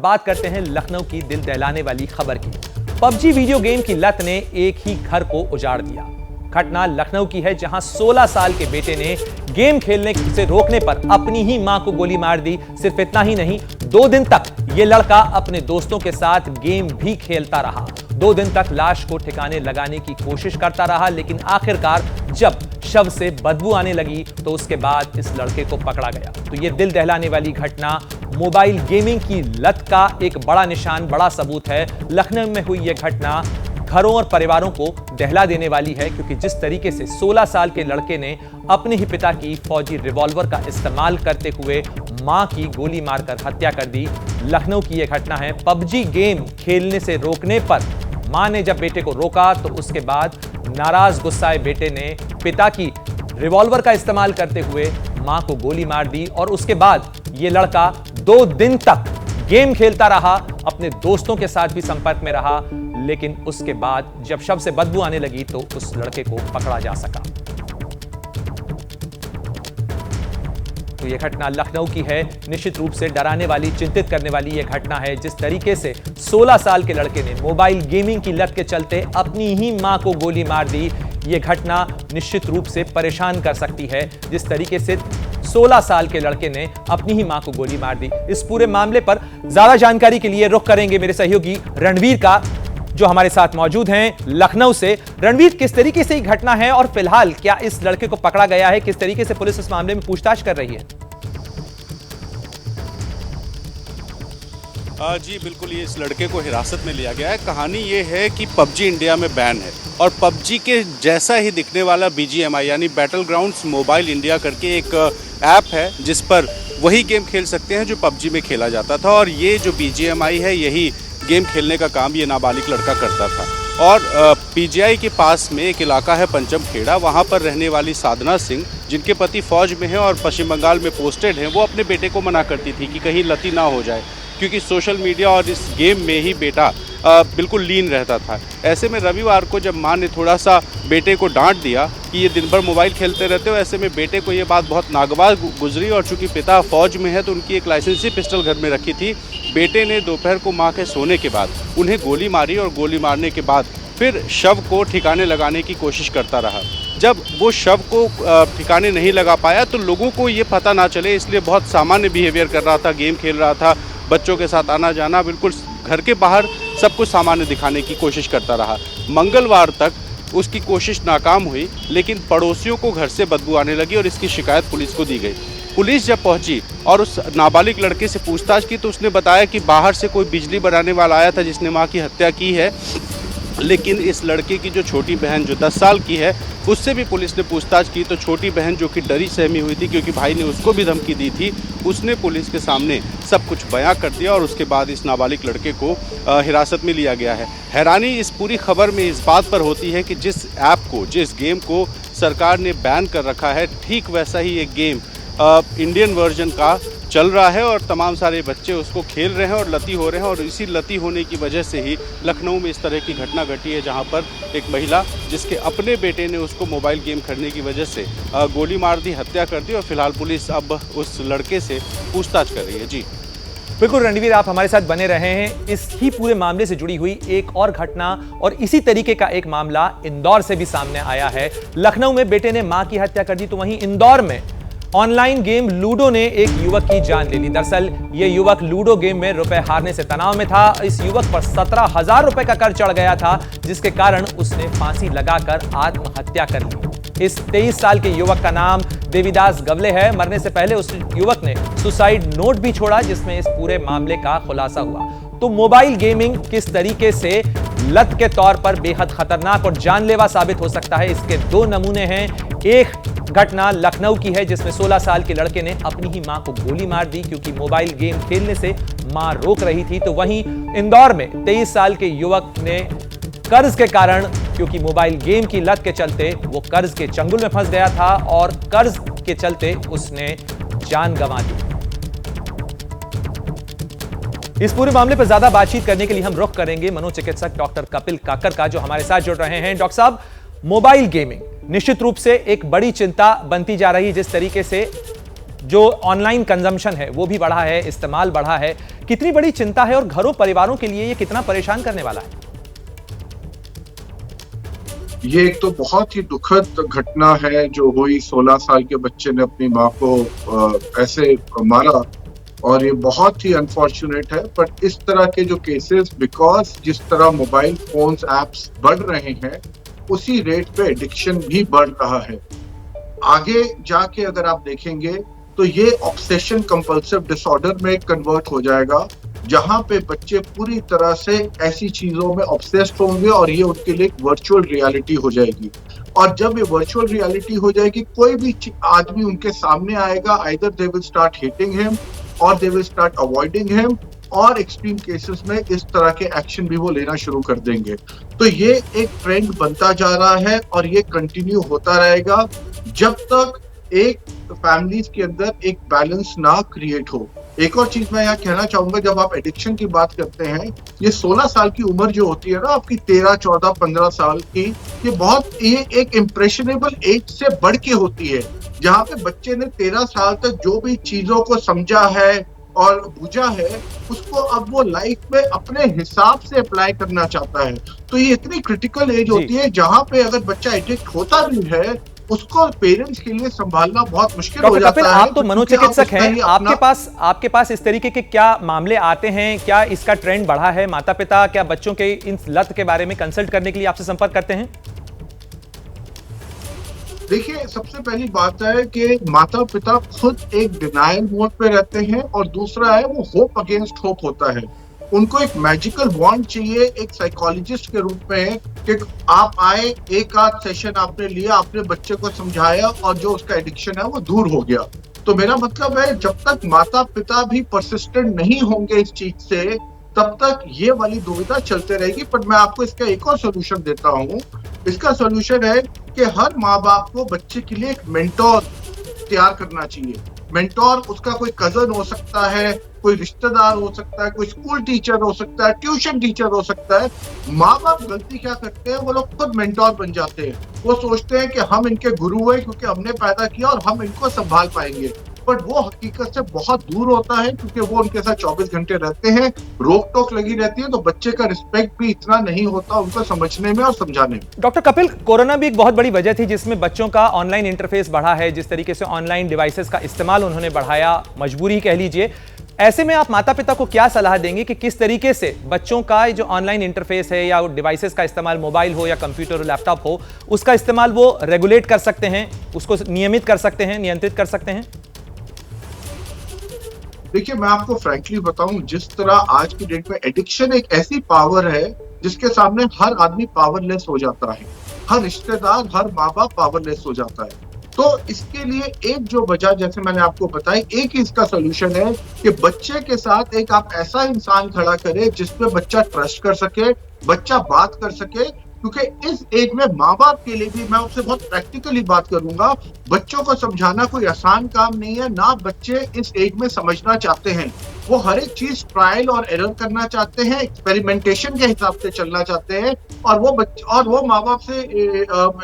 बात करते हैं लखनऊ की दिल दहलाने वाली खबर की। पबजी वीडियो गेम की लत ने एक ही घर को उजाड़ दिया। घटना लखनऊ की है, जहां 16 साल के बेटे ने गेम खेलने से रोकने पर अपनी ही मां को गोली मार दी। सिर्फ इतना ही नहीं, 2 दिन तक यह लड़का अपने दोस्तों के साथ गेम भी खेलता रहा। 2 दिन तक लाश को ठिकाने लगाने की कोशिश करता रहा, लेकिन आखिरकार जब शव से बदबू आने लगी तो उसके बाद इस लड़के को पकड़ा गया। तो यह दिल दहलाने वाली घटना मोबाइल गेमिंग की लत का एक बड़ा निशान, बड़ा सबूत है। लखनऊ में हुई यह घटना घरों और परिवारों को दहला देने वाली है, क्योंकि जिस तरीके से 16 साल के लड़के ने अपने ही पिता की फौजी रिवॉल्वर का इस्तेमाल करते हुए मां की गोली मारकर हत्या कर दी। लखनऊ की यह घटना है। पबजी गेम खेलने से रोकने पर मां ने जब बेटे को रोका तो उसके बाद नाराज गुस्साए बेटे ने पिता की रिवॉल्वर का इस्तेमाल करते हुए मां को गोली मार दी। और उसके बाद यह लड़का 2 दिन तक गेम खेलता रहा, अपने दोस्तों के साथ भी संपर्क में रहा, लेकिन उसके बाद जब शव से बदबू आने लगी तो उस लड़के को पकड़ा जा सका। तो यह घटना लखनऊ की है। निश्चित रूप से डराने वाली, चिंतित करने वाली यह घटना है। जिस तरीके से 16 साल के लड़के ने मोबाइल गेमिंग की लत के चलते अपनी ही मां को गोली मार दी, यह घटना निश्चित रूप से परेशान कर सकती है। जिस तरीके से 16 साल के लड़के ने अपनी ही मां को गोली मार दी। इस पूरे मामले पर ज्यादा जानकारी के लिए रुख करेंगे मेरे सहयोगी रणवीर का, जो हमारे साथ मौजूद हैं लखनऊ से। रणवीर, किस तरीके से ये घटना है और फिलहाल क्या इस लड़के को पकड़ा गया है? किस तरीके से पुलिस इस मामले में पूछताछ कर रही है? जी बिल्कुल, ये इस लड़के को हिरासत में लिया गया है। कहानी ये है कि पबजी इंडिया में बैन है और पबजी के जैसा ही दिखने वाला BGMI यानी बैटल ग्राउंड्स मोबाइल इंडिया करके एक ऐप है, जिस पर वही गेम खेल सकते हैं जो पबजी में खेला जाता था। और ये जो BGMI है, यही गेम खेलने का काम ये नाबालिग लड़का करता था। और PGI के पास में एक इलाका है पंचम खेड़ा, वहाँ पर रहने वाली साधना सिंह, जिनके पति फौज में हैं और पश्चिम बंगाल में पोस्टेड हैं, वो अपने बेटे को मना करती थी कि कहीं लती ना हो जाए, क्योंकि सोशल मीडिया और इस गेम में ही बेटा बिल्कुल लीन रहता था। ऐसे में रविवार को जब मां ने थोड़ा सा बेटे को डांट दिया कि ये दिन भर मोबाइल खेलते रहते हो, ऐसे में बेटे को ये बात बहुत नागवार गुजरी। और चूंकि पिता फौज में है तो उनकी एक लाइसेंसी पिस्टल घर में रखी थी। बेटे ने दोपहर को मां के सोने के बाद उन्हें गोली मारी और गोली मारने के बाद फिर शव को ठिकाने लगाने की कोशिश करता रहा। जब वो शव को ठिकाने नहीं लगा पाया तो लोगों को ये पता ना चले, इसलिए बहुत सामान्य बिहेवियर कर रहा था, गेम खेल रहा था, बच्चों के साथ आना जाना, बिल्कुल घर के बाहर सब कुछ सामान्य दिखाने की कोशिश करता रहा। मंगलवार तक उसकी कोशिश नाकाम हुई, लेकिन पड़ोसियों को घर से बदबू आने लगी और इसकी शिकायत पुलिस को दी गई। पुलिस जब पहुंची और उस नाबालिग लड़के से पूछताछ की तो उसने बताया कि बाहर से कोई बिजली बनाने वाला आया था जिसने मां की हत्या की है। लेकिन इस लड़के की जो छोटी बहन जो 10 साल की है, उससे भी पुलिस ने पूछताछ की तो छोटी बहन, जो कि डरी सहमी हुई थी क्योंकि भाई ने उसको भी धमकी दी थी, उसने पुलिस के सामने सब कुछ बयां कर दिया और उसके बाद इस नाबालिग लड़के को हिरासत में लिया गया है। हैरानी इस पूरी खबर में इस बात पर होती है कि जिस ऐप को, जिस गेम को सरकार ने बैन कर रखा है, ठीक वैसा ही एक गेम इंडियन वर्जन का चल रहा है और तमाम सारे बच्चे उसको खेल रहे हैं और लती हो रहे हैं। और इसी लती होने की वजह से ही लखनऊ में इस तरह की घटना घटी है, जहां पर एक महिला, जिसके अपने बेटे ने उसको मोबाइल गेम खेलने की वजह से गोली मार दी, हत्या कर दी। और फिलहाल पुलिस अब उस लड़के से पूछताछ कर रही है। जी बिल्कुल रणवीर, आप हमारे साथ बने रहे हैं। इस ही पूरे मामले से जुड़ी हुई एक और घटना और इसी तरीके का एक मामला इंदौर से भी सामने आया है। लखनऊ में बेटे ने मां की हत्या कर दी, तो वहीं इंदौर में ऑनलाइन गेम लूडो ने एक युवक की जान ले ली। दरअसल यह युवक लूडो गेम में रुपए हारने से तनाव में था। इस युवक पर 17,000 रुपए का कर्ज चढ़ गया था, जिसके कारण उसने फांसी लगाकर आत्महत्या कर ली। इस 23 साल के युवक का नाम देवीदास गवले है। मरने से पहले उस युवक ने सुसाइड नोट भी छोड़ा, जिसमें इस पूरे मामले का खुलासा हुआ। तो मोबाइल गेमिंग किस तरीके से लत के तौर पर बेहद खतरनाक और जानलेवा साबित हो सकता है, इसके 2 नमूने हैं। एक घटना लखनऊ की है, जिसमें 16 साल के लड़के ने अपनी ही मां को गोली मार दी क्योंकि मोबाइल गेम खेलने से मां रोक रही थी। तो वहीं इंदौर में 23 साल के युवक ने कर्ज के कारण, क्योंकि मोबाइल गेम की लत के चलते वो कर्ज के चंगुल में फंस गया था और कर्ज के चलते उसने जान गंवा दी। इस पूरे मामले पर ज्यादा बातचीत करने के लिए हम रुख करेंगे मनोचिकित्सक डॉक्टर कपिल काकर का, जो हमारे साथ जुड़ रहे हैं। डॉक्टर साहब, मोबाइल गेमिंग निश्चित रूप से एक बड़ी चिंता बनती जा रही है। जिस तरीके से जो ऑनलाइन कंजम्पशन है वो भी बढ़ा है, इस्तेमाल बढ़ा है। कितनी बड़ी चिंता है और घरों परिवारों के लिए ये कितना परेशान करने वाला है? ये एक तो बहुत ही दुखद घटना है जो हुई। 16 साल के बच्चे ने अपनी माँ को ऐसे मारा और ये बहुत ही अनफॉर्चुनेट है। बट इस तरह के जो केसेस, बिकॉज जिस तरह मोबाइल फोन्स एप्स बढ़ रहे हैं उसी रेट पे एडिक्शन भी बढ़ रहा है। आगे जाके अगर आप देखेंगे तो ये ऑब्सेशन कंपल्सिव डिसऑर्डर में कन्वर्ट हो जाएगा, जहां पे बच्चे पूरी तरह से ऐसी चीजों में ऑब्सेस्ड होंगे और ये उनके लिए एक वर्चुअल रियलिटी हो जाएगी। और जब ये वर्चुअल रियलिटी हो जाएगी, कोई भी आदमी उनके सामने आएगा, either they will start hating him और they will start avoiding him, और एक्सट्रीम केसेस में इस तरह के एक्शन भी वो लेना शुरू कर देंगे। तो ये एक ट्रेंड बनता जा रहा है और ये कंटिन्यू होता रहेगा जब तक एक फैमिलीज के अंदर एक बैलेंस ना क्रिएट हो। एक और चीज मैं यहाँ कहना चाहूंगा, जब आप एडिक्शन की बात करते हैं, ये 16 साल की उम्र जो होती है ना आपकी, 13, 14, 15 साल की, ये एक इम्प्रेशनेबल एज से बढ़ के होती है, जहाँ पे बच्चे ने 13 साल तक जो भी चीजों को समझा है और बुझा है उसको अब वो लाइफ में अपने हिसाब से अप्लाई करना चाहता है। तो ये इतनी क्रिटिकल एज होती है जहाँ पे अगर बच्चा एडिक्ट होता भी है उसको पेरेंट्स के लिए संभालना बहुत मुश्किल हो जाता है। आप तो मनोचिकित्सक हैं, आपके पास इस तरीके के क्या मामले आते हैं? क्या इसका ट्रेंड बढ़ा है? माता पिता क्या बच्चों के इन लत के बारे में कंसल्ट करने के लिए आपसे संपर्क करते हैं? देखिए, सबसे पहली बात है कि माता पिता खुद एक डिनायल मोड पे रहते हैं और दूसरा है वो होप अगेंस्ट होप होता है। उनको एक मैजिकल वॉन्ड चाहिए एक साइकोलॉजिस्ट के रूप में कि आप आए, एक आध सेशन आपने लिया, आपने बच्चे को समझाया और जो उसका एडिक्शन है वो दूर हो गया। तो मेरा मतलब है जब तक माता पिता भी परसिस्टेंट नहीं होंगे इस चीज से, तब तक ये वाली दुविधा चलते रहेगी। पर मैं आपको इसका एक और सोल्यूशन देता हूँ। इसका सोल्यूशन है कि हर माँ बाप को बच्चे के लिए एक मेंटोर तैयार करना चाहिए। मेंटोर उसका कोई कजन हो सकता है, कोई रिश्तेदार हो सकता है, कोई स्कूल टीचर हो सकता है, ट्यूशन टीचर हो सकता है। माँ बाप गलती क्या करते हैं, वो लोग खुद मेंटोर बन जाते हैं। वो सोचते हैं कि हम इनके गुरु हैं क्योंकि हमने पैदा किया और हम इनको संभाल पाएंगे। बट वो हकीकत से बहुत दूर होता है क्योंकि वो उनके साथ 24 घंटे रहते हैं, रोक टोक लगी रहती है, तो बच्चे का रिस्पेक्ट भी इतना नहीं होता उनको समझने में और समझाने में। डॉक्टर कपिल, कोरोना भी एक बहुत बड़ी वजह थी जिसमें बच्चों का ऑनलाइन इंटरफेस बढ़ा है, जिस तरीके से ऑनलाइन डिवाइसेस का इस्तेमाल उन्होंने बढ़ाया, मजबूरी कह लीजिए। ऐसे में आप माता पिता को क्या सलाह देंगे कि किस तरीके से बच्चों का जो ऑनलाइन इंटरफेस है या डिवाइसेस का इस्तेमाल, मोबाइल हो या कंप्यूटर हो, लैपटॉप हो, उसका इस्तेमाल वो रेगुलेट कर सकते हैं, उसको नियमित कर सकते हैं, नियंत्रित कर सकते हैं? देखिए, मैं आपको फ्रैंकली बताऊं, जिस तरह आज की डेट में एडिक्शन एक ऐसी पावर है जिसके सामने हर आदमी पावरलेस हो जाता है, हर रिश्तेदार, हर माँ बाप पावरलेस हो जाता है। तो इसके लिए एक जो वजह, जैसे मैंने आपको बताई, एक ही इसका सोल्यूशन है कि बच्चे के साथ एक आप ऐसा इंसान खड़ा करें जिसपे बच्चा ट्रस्ट कर सके, बच्चा बात कर सके। क्योंकि इस एज में माँ बाप के लिए भी, मैं आपसे बहुत प्रैक्टिकली बात करूंगा, बच्चों को समझाना कोई आसान काम नहीं है। ना बच्चे इस एज में समझना चाहते हैं, वो हर एक चीज ट्रायल और एरर करना चाहते हैं, एक्सपेरिमेंटेशन के हिसाब से चलना चाहते हैं, और वो माँ बाप से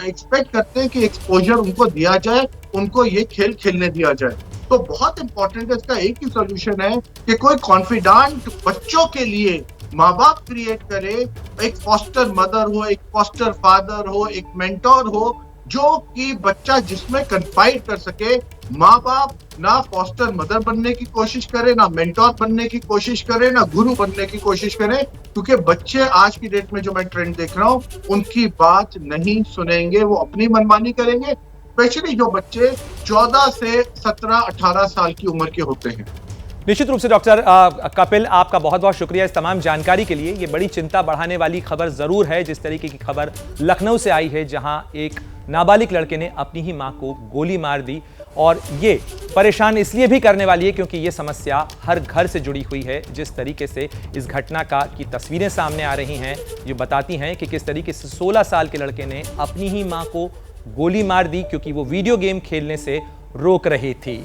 एक्सपेक्ट करते हैं कि एक्सपोजर उनको दिया जाए, उनको ये खेल खेलने दिया जाए। तो बहुत इंपॉर्टेंट है, इसका एक ही सोल्यूशन है कि कोई कॉन्फिडेंट बच्चों के लिए माँ बाप क्रिएट करे, एक फॉस्टर मदर हो, एक फॉस्टर फादर हो, एक मेंटोर हो, जो कि बच्चा जिसमें कन्फाइड कर सके। माँ बाप ना फॉस्टर मदर बनने की कोशिश करे, ना मेंटोर बनने की कोशिश करे, ना गुरु बनने की कोशिश करे, क्योंकि बच्चे आज की डेट में जो मैं ट्रेंड देख रहा हूँ उनकी बात नहीं सुनेंगे, वो अपनी मनमानी करेंगे। स्पेशली जो बच्चे 14 से 17, 18 साल की उम्र के होते हैं। निश्चित रूप से डॉक्टर कपिल, आपका बहुत बहुत शुक्रिया इस तमाम जानकारी के लिए। ये बड़ी चिंता बढ़ाने वाली खबर जरूर है, जिस तरीके की खबर लखनऊ से आई है, जहां एक नाबालिग लड़के ने अपनी ही मां को गोली मार दी। और ये परेशान इसलिए भी करने वाली है क्योंकि ये समस्या हर घर से जुड़ी हुई है। जिस तरीके से इस घटना की तस्वीरें सामने आ रही हैं, ये बताती हैं कि किस तरीके से 16 साल के लड़के ने अपनी ही मां को गोली मार दी क्योंकि वो वीडियो गेम खेलने से रोक रही थी।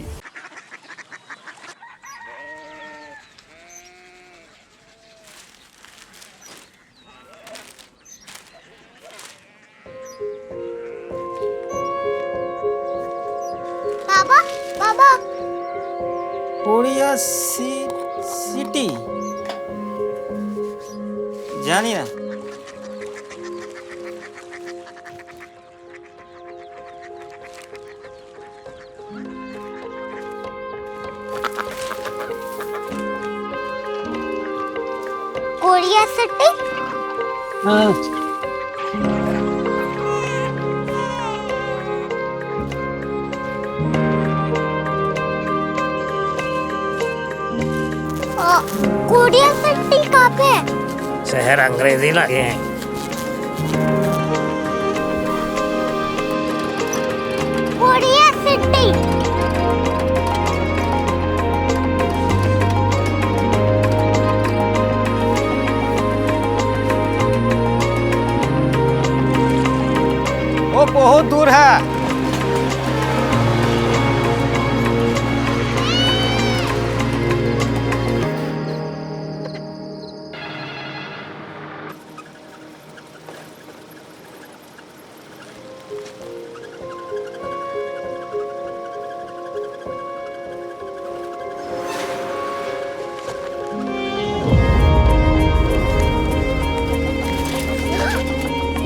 बाबा, बाबा, कोरिया सिटी জানি না। कोरिया सिटी कोरिया सिटी कहाँ पे है? शहर अंग्रेजी लगे हैं। कोरिया सिटी वो बहुत दूर है।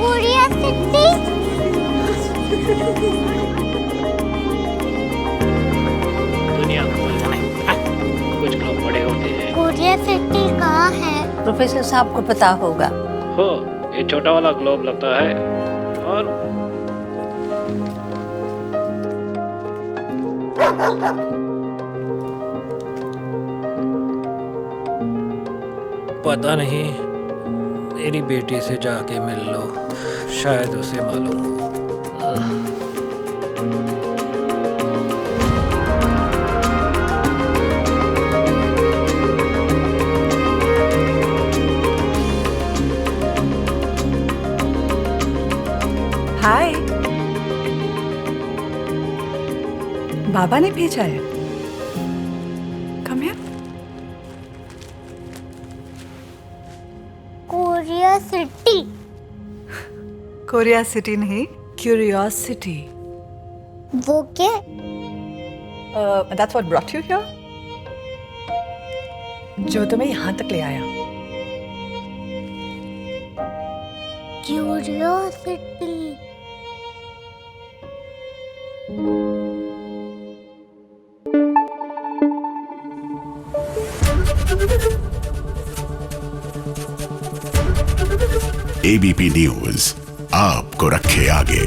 कोरिया सिटी दुनिया को बोलना है, कुछ लोग बड़े होते हैं। कोरिया सिटी कहाँ है? प्रोफेसर साहब को पता होगा। हो, ये छोटा वाला ग्लोब लगता है और पता नहीं, मेरी बेटी से जाके मिल लो, शायद उसे मालूम हो। हाय, बाबा ने भेजा है। Come here. Korea city Korea city नहीं, क्यूरियोसिटी। वो क्या? That's what brought you here, जो तुम्हें यहाँ तक ले आया। क्यूरियोसिटी एबीपी न्यूज आपको रखे आगे।